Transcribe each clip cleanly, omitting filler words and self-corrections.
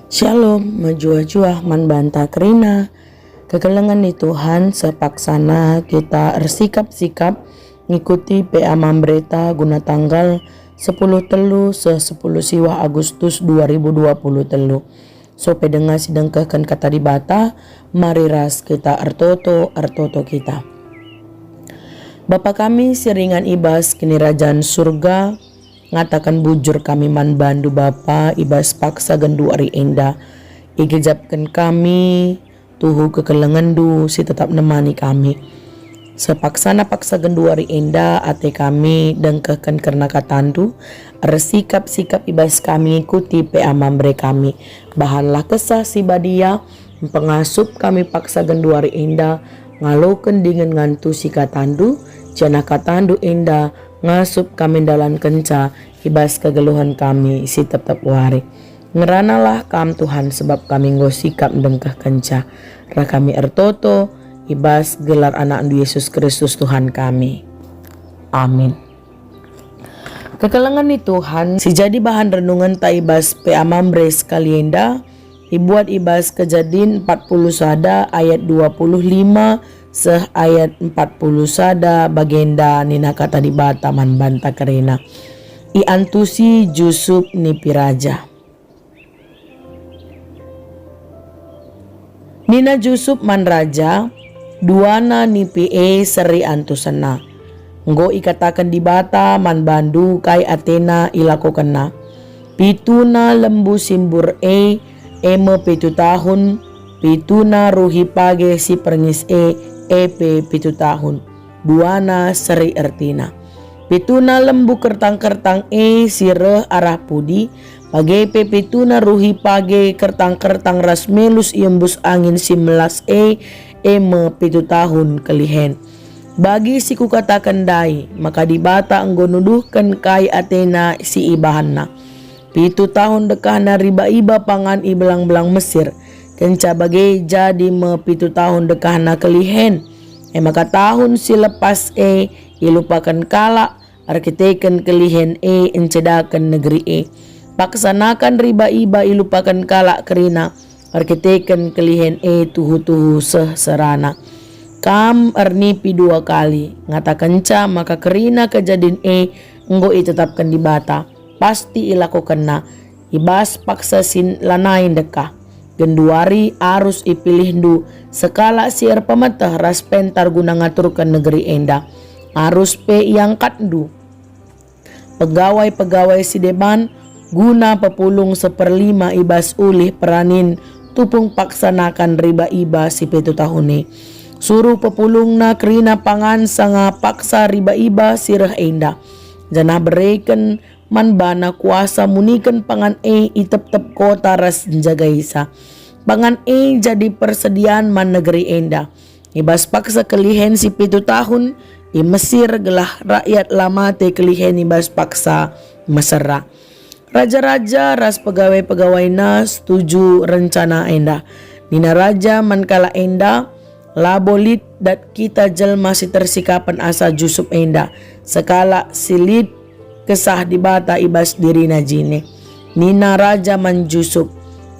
Shalom, menjua-jua man banta kerina. Kekelengan ni Tuhan sepaksana kita bersikap-sikap ngikuti PA Mambreta guna tanggal 10 telu 10 siwa Agustus 2020 telu. So pedengar sidengkahkan kata di bata, mari ras kita artoto kita. Bapa kami siringan ibas kini rajaan surga, ngatakan bujur kami man bandu Bapa ibas paksa gendu ari enda, igejapkan kami tuhu kekelengan du si tetap nemani kami. Sepaksana paksa gendu ari enda ate kami dengkehkan karena katandu, sikap-sikap ibas kami ikuti PA Mambre kami. Bahanlah kesah si badia, pengasup kami paksa gendu ari enda, ngaloken dengan ngantu si katandu, jana katandu enda, ngasup kami dalam kenca, ibas kegeluhan kami si tetap wari. Ngeranalah kam Tuhan sebab kami ngosikap dengkah kenca. Ra kami ertoto, ibas gelar anak Yesus Kristus Tuhan kami. Amin. Kekelengan ni Tuhan, si jadi bahan renungan ta ibas PA Mambre sekalienda, dibuat ibas Kejadian 40 sada ayat 25 seh ayat 40 sada bagenda nina kata di bata man banta kerina. I antusi Jusuf ni piraja. Nina Jusuf man raja, duana ni PE seri antusana. Nggo ikatakan di bata man bandu kai Athena ilakokan na. Pituna lembu simbur eme 7 tahun, pituna ruhi page si perngis EP 7 tahun, duana seri ertina. Pituna lembu kertang-kertang sireh arah pudi, page pituna ruhi page kertang-kertang rasmelus iembus angin simlas eme 7 tahun kelihen. Bagi si kukatakan dai, maka dibata enggo nuduhkan kai Athena si ibahanna. 7 tahun dekahna riba-iba pangan ibelang-belang Mesir, kenca bagai jadi 7 tahun dekahna kelihen. Maka tahun si lepas ilupakan kala, arkiteken kelihen encedakan negeri paksanakan riba-iba ilupakan kala kerina, arkiteken kelihen tuhu-tuhu serana. Kam ernipi 2 kali, ngatakan ca maka kerina kejadian enggo itetapkan di bata, pasti ilakukan na, ibas paksa sin lanain dekah. Genduari arus ipilih du, sekala siar pemetah ras pentar guna ngaturkan negeri enda. Arus iangkat du. Pegawai-pegawai si deban guna pepulung 1/5 ibas ulih peranin tupung paksanakan riba-iba si 7 tahun suruh pepulung na kerina pangan sanga paksa riba-iba sirah enda. Janah bereken man bana kuasa munikan pangan itep-tep kota ras jaga isa. Pangan jadi persediaan man negeri enda. Ibas paksa kelihen si 7 tahun, i Mesir gelah rakyat lama te kelihen ibas paksa mesera. Raja-raja ras pegawai-pegawai na setuju rencana enda. Nina raja man kala enda, labolit dat kita jelma si tersikapan asa Jusuf enda. Sekala silit kesah di bata ibas diri na jine. Nina raja man Jusuf,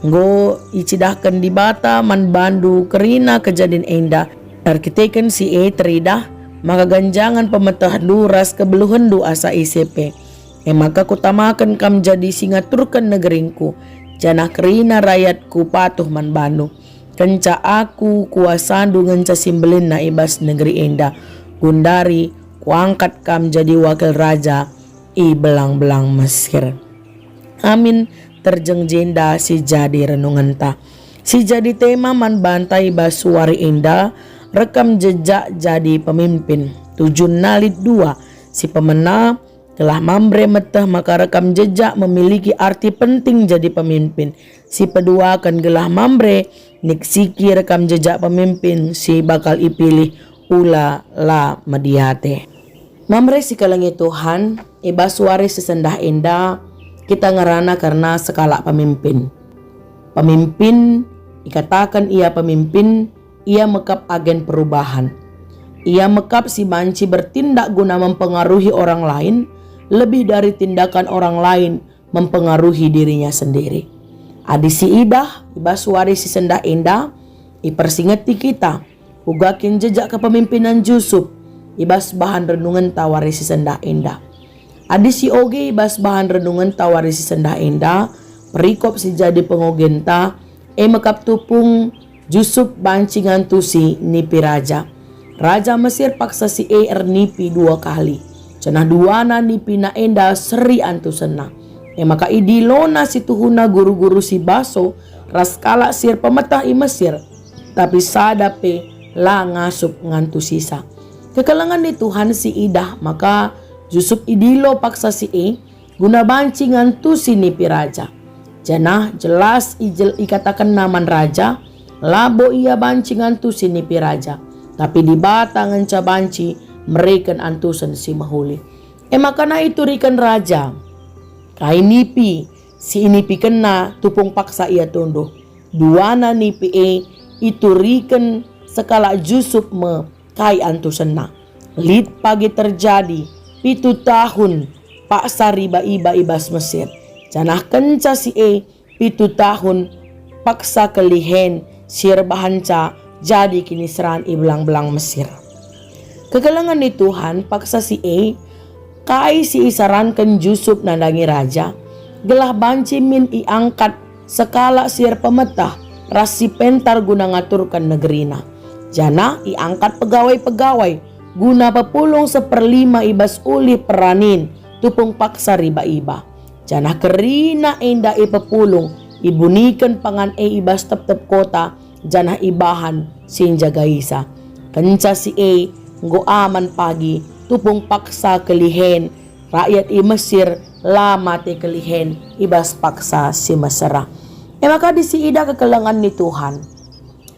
nggo icidahkan di bata man bandu kerina kejadian enda. Arkiteken si teridah, maka ganjangan pemetah duras kebeluhan du asa ICP. Maka kutamakan kam jadi singaturkan negeringku, janah kerina rakyatku patuh man bandu. Kenca aku kuasandu ngenca simbelin na ibas negeri enda. Gundari kuangkat kam jadi wakil raja belang-belang Mesir. Amin. Terjeng jenda si jadi renungan ta. Si jadi tema man bantai basuari enda, rekam jejak jadi pemimpin. 7 nalit 2 si pemena telah Mambre metah, maka rekam jejak memiliki arti penting jadi pemimpin. Si pedua akan gelah Mambre niksiki rekam jejak pemimpin si bakal ipilih ula la mediate. Mambre si kalangi Tuhan ibasuari sesendah enda kita ngerana karena skala pemimpin. Pemimpin ikatakan ia pemimpin, ia mekap agen perubahan. Ia mekap si banci bertindak guna mempengaruhi orang lain lebih dari tindakan orang lain mempengaruhi dirinya sendiri. Adi si Ida, ibas wari si Senda Enda, ipersingati kita, ugakin jejak kepemimpinan Yusuf, ibas bahan renungan tawari si Senda Enda. Adi si Oge, ibas bahan renungan tawari si Senda Enda, perikop si jadi pengogenta, makaptupung Yusuf bancingan tu si nipi raja. Raja Mesir paksa si nipi 2 kali. Cenah duana nipi na Enda seri antu sena. Maka idilona si tuhuna guru-guru si baso raskala sir pemetah i Mesir. Tapi sadape la ngasup ngantu sisa. Kekalangan ni Tuhan si Ida, maka Yusuf idilo paksa si guna banci ngantu si nipi raja. Janah jelas ikatakan naman raja, labo ia banci ngantu si nipi raja. Tapi di batangan ca banci mereka antusan si mahuli. Maka na itu rikan raja. Kai nipi, si inipi kena tupung paksa ia tunduh. Duana nipi itu riken sekala Yusuf me kai antusena. Lid pagi terjadi 7 tahun paksa riba iba ibas Mesir. Janah kenca si 7 tahun paksa kelihen sir bahanca jadi kini seran belang-belang Mesir. Kekalangan ni Tuhan paksa si kai si isarankan Yusuf nandangi raja, gelah banci min iangkat sekala sir pemetah rasi pentar guna ngaturkan negerina. Jana iangkat pegawai-pegawai guna pepulung 1/5 ibas uli peranin tupung paksa riba iba. Jana kerina enda pepulung ibunikan pangan ibas tep-tep kota jana ibahan sinja gaisa. Kenca si nggo aman pagi tupung paksa kelihen rakyat i Mesir lama te kelihen ibas paksa si Mesera. Maka di si Ida kekelangan ni Tuhan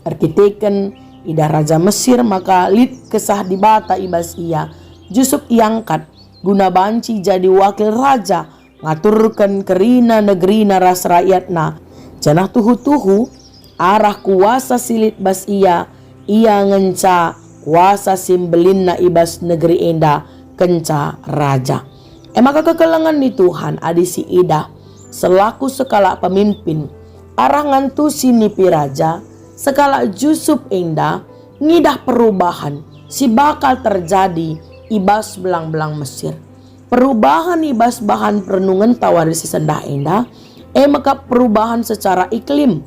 arkiteken Ida Raja Mesir, maka lid kesah di bata ibas ia Yusuf iangkat guna banci jadi wakil raja ngaturkan kerina negerina ras rakyatna. Janah tuhu-tuhu arah kuasa silit bas ia ngenca kuasa simbelin na ibas negeri enda kenca raja. Maka kekelangan ni Tuhan adi si Ida selaku sekala pemimpin arah ngantu si nipi raja sekala Yusuf enda ngidah perubahan si bakal terjadi ibas belang-belang Mesir. Perubahan ibas bahan perenungan tawari si Senda Enda maka perubahan secara iklim,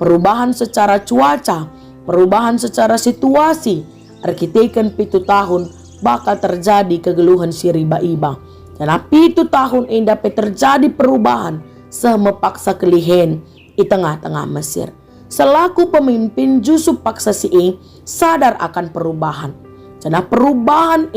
perubahan secara cuaca, perubahan secara situasi. Arkiteken 7 tahun bakal terjadi kegeluhan si riba iba. Karena 7 tahun enda terjadi perubahan semepaksa kelihen di tengah-tengah Mesir. Selaku pemimpin Yusuf paksa si sadar akan perubahan. Karena perubahan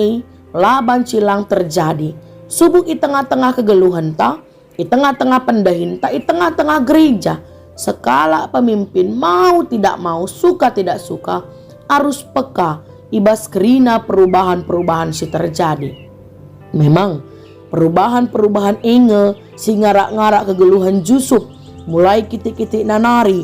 laban cilang terjadi. Subuk di tengah-tengah kegeluhan ta, di tengah-tengah pendahin ta, di tengah-tengah gereja. Sekala pemimpin mau tidak mau, suka tidak suka, harus peka ibas kerina perubahan-perubahan si terjadi. Memang perubahan-perubahan si ngarak-ngarak kegeluhan Yusuf mulai kitik-kitik nanari.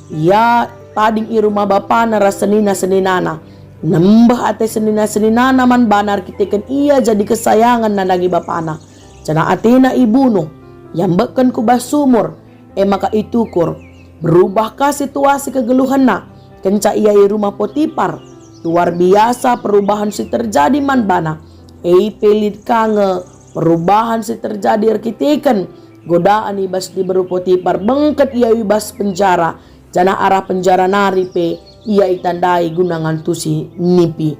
Ya tading i rumah bapana rasenina-seninana nembah ate senina-seninana man banar kitikan ia jadi kesayangan nandangi bapana. Cana atina ibunuh yang beken kubah sumur maka itukur berubahkah situasi kegeluhan na kenca ia i rumah Potifar. Luar biasa perubahan si terjadi man bana. Pelit kange perubahan si terjadi arkiteken godaan ibas di beru Potifar bengket ia ibas penjara. Jana arah penjara nari ia itandai gunangan tusi nipi.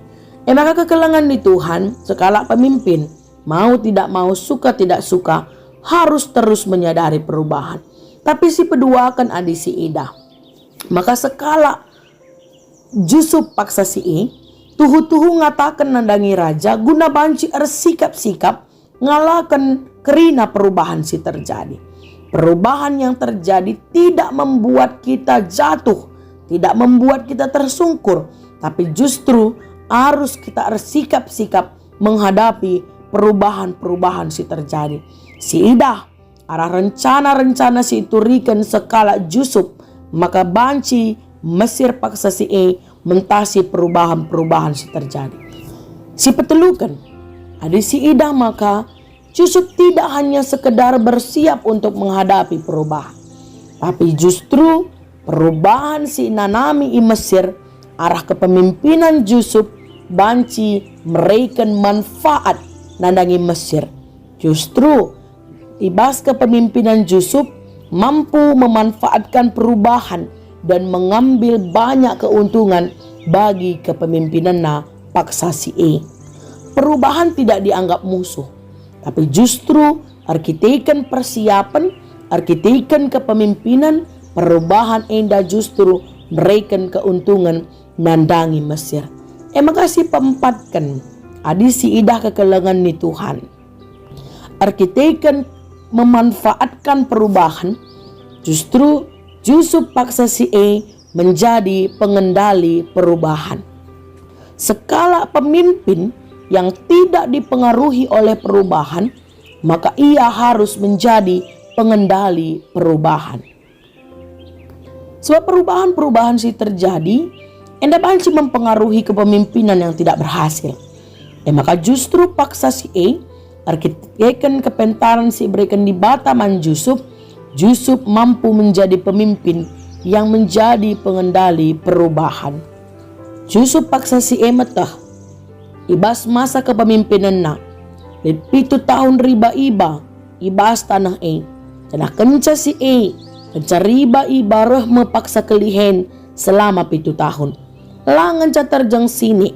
Maka kekelangan di Tuhan sekala pemimpin mau tidak mau, suka tidak suka harus terus menyadari perubahan. Tapi si pedua akan adi si Ida. Maka sekala Yusuf paksa si tuhu-tuhu ngatakan nandangi raja guna banci sikap-sikap ngalakan kerina perubahan si terjadi. Perubahan yang terjadi tidak membuat kita jatuh, tidak membuat kita tersungkur, tapi justru harus kita bersikap-sikap menghadapi perubahan-perubahan si terjadi. Si Ida arah rencana-rencana si iturikan sekala Yusuf, maka banci Mesir paksa si mentasi perubahan-perubahan si terjadi. Si petelukan ada si Ida, maka Yusuf tidak hanya sekedar bersiap untuk menghadapi perubahan, Tapi justru perubahan si nanami i Mesir arah kepemimpinan Yusuf banci meraikan manfaat nandangi Mesir. Justru ibas kepemimpinan Yusuf mampu memanfaatkan perubahan dan mengambil banyak keuntungan bagi kepemimpinan paksa si Perubahan tidak dianggap musuh, tapi justru arkitekan persiapan, arkitekan kepemimpinan, perubahan enda justru meraikan keuntungan nandangi Mesir. Makasih pempatkan adi si idah kekelengan ni Tuhan. Arkitekan memanfaatkan perubahan, justru Yusuf paksa si menjadi pengendali perubahan. Sekala pemimpin yang tidak dipengaruhi oleh perubahan, maka ia harus menjadi pengendali perubahan. Sebab perubahan-perubahan sih terjadi, enda banci mempengaruhi kepemimpinan yang tidak berhasil. Maka justru paksa si arkitekan kepentaran si berikan di bataman Yusuf mampu menjadi pemimpin yang menjadi pengendali perubahan. Yusuf paksa si metah ibas masa kepemimpinan na 7 tahun riba ibas tanah tanah kenca si kenca riba reh mepaksa kelihen selama 7 tahun langan catarjang sini.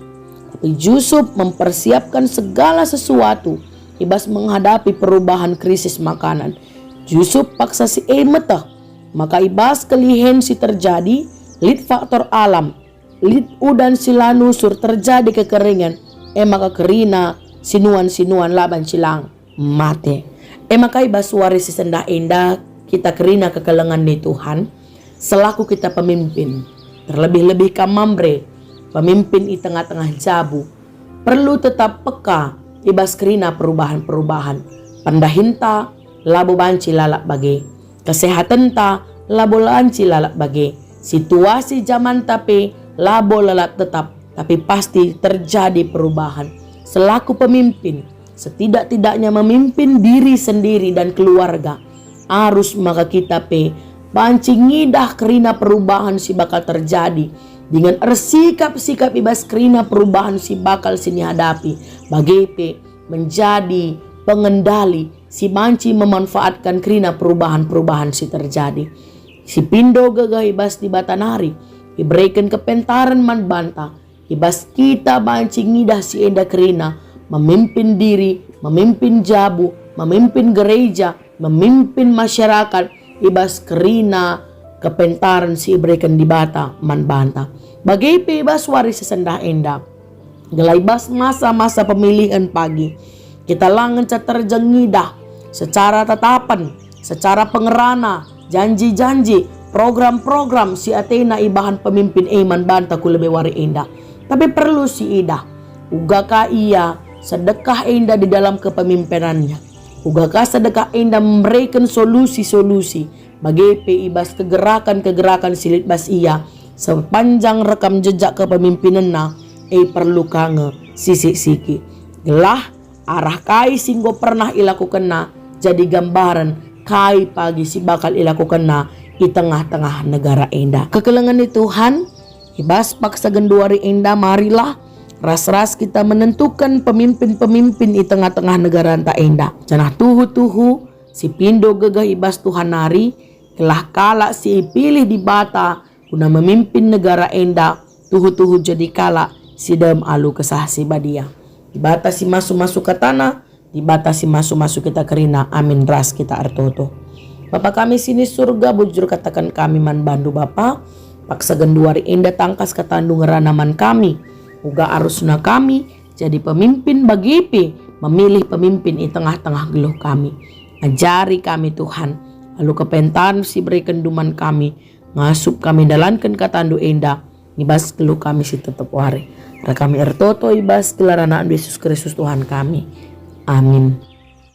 Tapi Yusuf mempersiapkan segala sesuatu ibas menghadapi perubahan krisis makanan. Yusuf paksa si metah, maka ibas kelihen si terjadi lid faktor alam, lid udan silanusur terjadi kekeringan, maka kerina sinuan laban silang mate. Maka ibas waris si sendah indah kita kerina kekelengan ni Tuhan selaku kita pemimpin, terlebih-lebih kamambre pemimpin di tengah-tengah jabu, perlu tetap peka ibas kerina perubahan-perubahan. Pandahinta labo banci lalak bagi, kesehatan ta labo lanci lalak bagi, situasi zaman tapi labo lalak tetap, tapi pasti terjadi perubahan. Selaku pemimpin, setidak-tidaknya memimpin diri sendiri dan keluarga, harus maka kita banci ngidah kerina perubahan si bakal terjadi, dengan sikap-sikap ibas kerina perubahan si bakal sini hadapi, bagi menjadi pengendali si banci memanfaatkan kerina perubahan-perubahan si terjadi. Si pindo gagah ibas di batanari iberikan kepentaran man banta ibas kita banci ngidah si enda kerina memimpin diri, memimpin jabu, memimpin gereja, memimpin masyarakat ibas kerina kepentaran si iberikan di bata man banta. Bagi ibas waris sesendah enda gelaibas masa-masa pemilihan pagi, kita langan caterjang ngidah secara tatapan, secara pengerana, janji-janji, program-program si Athena ibahan pemimpin iman banta ku lebih wari indah. Tapi perlu si idah, ugakah ia sedekah indah di dalam kepemimpinannya, ugakah sedekah indah memberikan solusi-solusi bagi ibas kegerakan-kegerakan silit bas ia sepanjang rekam jejak kepemimpinan perlu kange sisi-siki gelah arah kai singgo pernah ilakukan jadi gambaran kai pagi si bakal ilakukan di tengah-tengah negara enda. Kekelengan ni Tuhan ibas paksa genduari enda, marilah ras-ras kita menentukan pemimpin-pemimpin di tengah-tengah negara enta enda. Janah tuhu-tuhu si pindo gegah ibas Tuhan nari kelah kala si pilih di bata guna memimpin negara enda, tuhu-tuhu jadi kala si dem alu kesah si badia. Dibatasi masuk-masuk ke tanah, dibatasi masuk-masuk kita kerina, amin ras kita artoto. Bapa kami sini surga, bujur katakan kami man bandu Bapa, paksa genduari indah tangkas ketandung ranaman kami, uga arusna kami, jadi pemimpin bagi memilih pemimpin di tengah-tengah geluh kami. Ajari kami Tuhan, lalu kepentan si berikan duman kami, ngasup kami dalankan katandu indah, ibas geluh kami si tetap wari. Kami ertoto ibas gelar anak Yesus Kristus Tuhan kami. Amin.